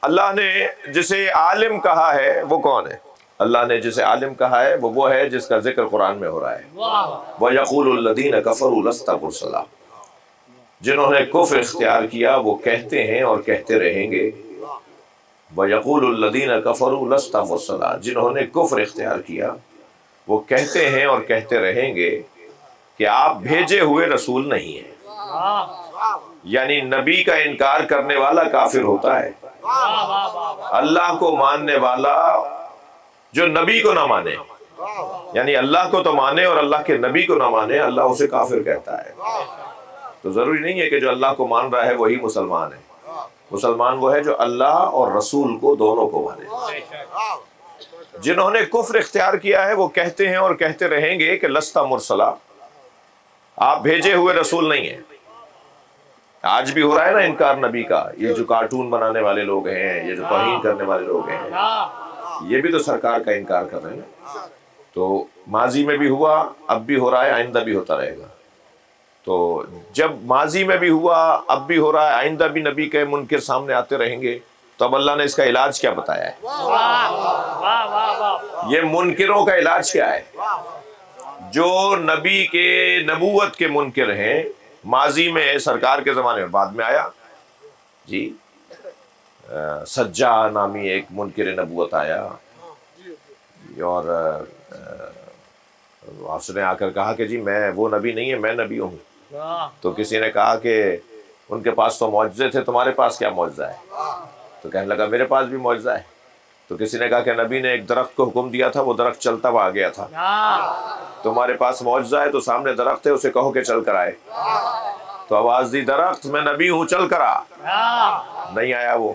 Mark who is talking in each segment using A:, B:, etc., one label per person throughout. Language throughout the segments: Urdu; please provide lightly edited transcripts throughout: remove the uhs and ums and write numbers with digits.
A: اللہ نے جسے عالم کہا ہے وہ کون ہے؟ اللہ نے جسے عالم کہا ہے وہ ہے جس کا ذکر قرآن میں ہو رہا ہے۔ وَيَقُولُ الَّذِينَ كَفَرُوا لَسْتَ مُرْسَلًا، جنہوں نے کفر اختیار کیا وہ کہتے ہیں اور کہتے رہیں گے۔ وَيَقُولُ الَّذِينَ كَفَرُوا لَسْتَ مُرْسَلًا، جنہوں نے کفر اختیار کیا وہ کہتے ہیں اور کہتے رہیں گے کہ آپ بھیجے ہوئے رسول نہیں ہیں۔ یعنی نبی کا انکار کرنے والا کافر ہوتا ہے، اللہ کو ماننے والا جو نبی کو نہ مانے، یعنی اللہ کو تو مانے اور اللہ کے نبی کو نہ مانے، اللہ اسے کافر کہتا ہے۔ تو ضروری نہیں ہے کہ جو اللہ کو مان رہا ہے وہی مسلمان ہے، مسلمان وہ ہے جو اللہ اور رسول کو دونوں کو مانے۔ جنہوں نے کفر اختیار کیا ہے وہ کہتے ہیں اور کہتے رہیں گے کہ لست مرسلا، آپ بھیجے ہوئے رسول نہیں ہیں۔ آج بھی ہو رہا ہے نا انکار نبی کا، یہ جو کارٹون بنانے والے لوگ ہیں، یہ جو توہین کرنے والے لوگ ہیں، یہ بھی تو سرکار کا انکار کر رہے ہیں نا۔ تو ماضی میں بھی ہوا، اب بھی ہو رہا ہے، آئندہ بھی ہوتا رہے گا۔ تو جب ماضی میں بھی ہوا، اب بھی ہو رہا ہے، آئندہ بھی نبی کے منکر سامنے آتے رہیں گے، تو اب اللہ نے اس کا علاج کیا بتایا ہے؟ یہ منکروں کا علاج کیا ہے؟ جو نبی کے نبوت کے منکر ہیں، ماضی میں سرکار کے زمانے میں، بعد میں آیا جی سجا نامی ایک منکر نبوت آیا، اور اس نے آ کر کہا کہ جی میں وہ نبی نہیں ہے، میں نبی ہوں۔ تو کسی نے کہا کہ ان کے پاس تو معجزے تھے، تمہارے پاس کیا معجزہ ہے؟ تو کہنے لگا میرے پاس بھی معجزہ ہے۔ تو کسی نے کہا کہ نبی نے ایک درخت کو حکم دیا تھا، وہ درخت چلتا ہوا آ گیا تھا۔ تمہارے پاس معجزہ ہے تو سامنے درخت ہے، اسے کہو کہ چل کر آئے۔ تو آواز دی درخت میں نبی ہوں چل کر آ، نہیں آیا وہ۔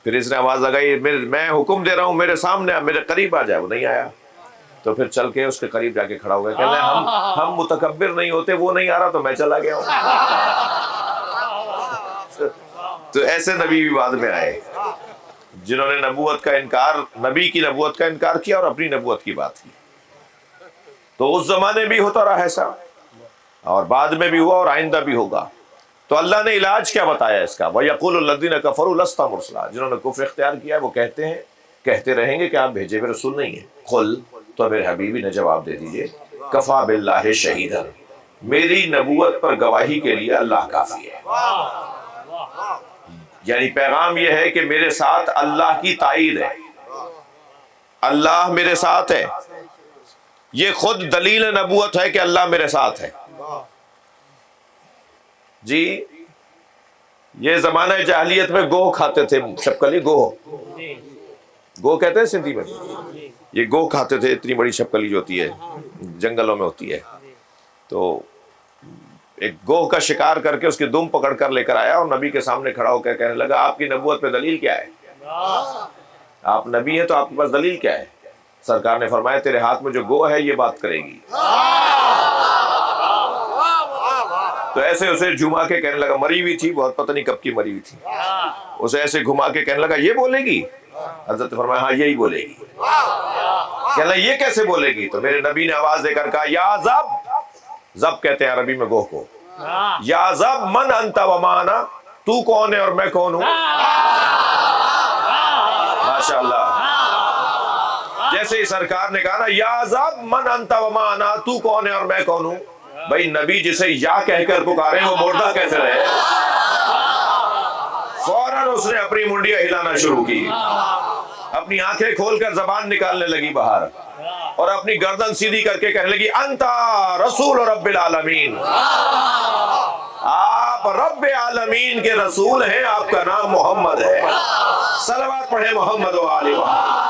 A: پھر اس نے آواز لگائی میں حکم دے رہا ہوں میرے سامنے آ، میرے قریب آ جائے، وہ نہیں آیا۔ تو پھر چل کے اس کے قریب جا کے کھڑا ہو گیا، کہنے لگا ہم متکبر نہیں ہوتے، وہ نہیں آ رہا تو میں چلا گیا ہوں۔ تو ایسے نبی بھی بعد میں آئے جنہوں نے نبوت کا انکار، نبی کی نبوت کا انکار کیا اور اپنی نبوت کی بات کی۔ تو اس زمانے بھی ہوتا رہا ایسا، اور بعد میں بھی ہوا اور آئندہ بھی ہوگا۔ تو اللہ نے علاج کیا بتایا اس کا؟ وَيَقُولُ الَّذِينَ كَفَرُوا لَسْتَ مُرْسَلًا، جنہوں نے کفر اختیار کیا ہے وہ کہتے ہیں، کہتے رہیں گے کہ آپ بھیجے ہوئے رسول نہیں ہیں۔ قُلْ، تو میرے حبیبی نے جواب دے دیجئے، کفا باللہ شہیدا، میری نبوت پر گواہی کے لیے اللہ کافی ہے۔ یعنی پیغام یہ ہے کہ میرے ساتھ اللہ کی تائید ہے، اللہ میرے ساتھ ہے، یہ خود دلیل نبوت ہے کہ اللہ میرے ساتھ ہے۔ جی یہ زمانہ جاہلیت میں گوہ کھاتے تھے، شپکلی گوہ کہتے ہیں سندھی میں، یہ گوہ کھاتے تھے، اتنی بڑی شپکلی جو ہوتی ہے جنگلوں میں ہوتی ہے۔ تو ایک گوہ کا شکار کر کے اس کی دم پکڑ کر لے کر آیا اور نبی کے سامنے کھڑا ہو کے کہنے لگا آپ کی نبوت پہ دلیل کیا ہے؟ آپ نبی ہیں تو آپ کے پاس دلیل کیا ہے؟ سرکار نے فرمایا تیرے ہاتھ میں جو گوہ ہے یہ بات کرے گی۔ تو ایسے اسے جھما کے کہنے لگا، مری ہوئی تھی بہت، پتہ نہیں کب کی مری ہوئی تھی، اسے ایسے گھما کے کہنے لگا یہ بولے گی؟ حضرت فرمایا ہاں یہی بولے گی۔ کہنے لگا یہ کیسے بولے گی؟ تو میرے نبی نے آواز دے کر کہا یا زب، زب کہتے ہیں عربی میں گوہ کو، یا زب من انت وما انا، تو کون ہے اور میں کون ہوں؟ ماشاءاللہ، جیسے ہی سرکار نے کہا نا یا زب من انت وما انا، تو کون ہے اور میں کون ہوں، بھائی نبی جسے یا کہہ کر پکارے وہ مردہ کیسے رہے؟ فوراً اس نے اپنی منڈیاں ہلانا شروع کی، اپنی آنکھیں کھول کر زبان نکالنے لگی باہر، اور اپنی گردن سیدھی کر کے کہنے لگی انتا رسول رب العالمین، آپ رب العالمین کے رسول ہیں، آپ کا نام محمد ہے، صلوات پڑھیں محمد و آلہ محمد۔